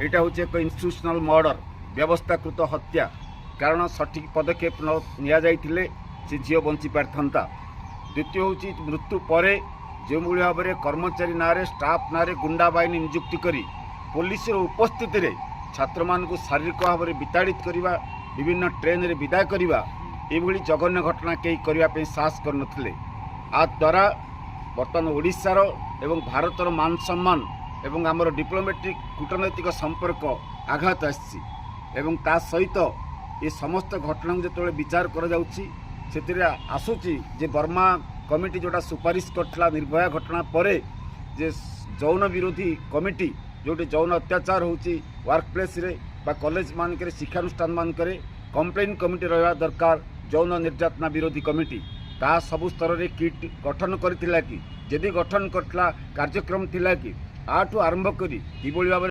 এটা হচ্ছে এক ইনস্টিट्यूशनल मर्डर व्यवस्थाकृत हत्या कारण सठिक पदक्षेप नियाजाइथिले से झील बंची पारथंता। द्वितीय हूँ मृत्यु पर जो भाव में कर्मचारी ना स्टाफ ना गुंडा बाहिनी नियुक्ति करी पुलिस उपस्थित रे छात्र मान शारीरिक भाव में विताड़ित करवा विभिन्न ट्रेन रे विदा करवा ये जघन्य घटना कहीं करने साहस करनथिले। आ द्वारा बर्तमान ओडिशार एवं भारतर मान सम्मान एवं आमर डिप्लोमेटिक कूटनैतिक संपर्क आघात आसी एवं ता सहित ये समस्त घटना जो विचार कर आसूची जे बर्मा कमिटी जोटा सुपारिश करथिला निर्भया घटना परे जे जौन विरोधी कमिटी जोटी जौन अत्याचार होची वर्क प्लेस रे बा कॉलेज मानक शिक्षानुष्ठान मानक कंप्लेन कमिटी रहा दरकार जौन निर्यातना विरोधी कमिटी ता सबु स्तर रे किट गठन करथिला कि जदि गठन करथिला कार्यक्रम थिला कि आठू आरंभ करी कि भाव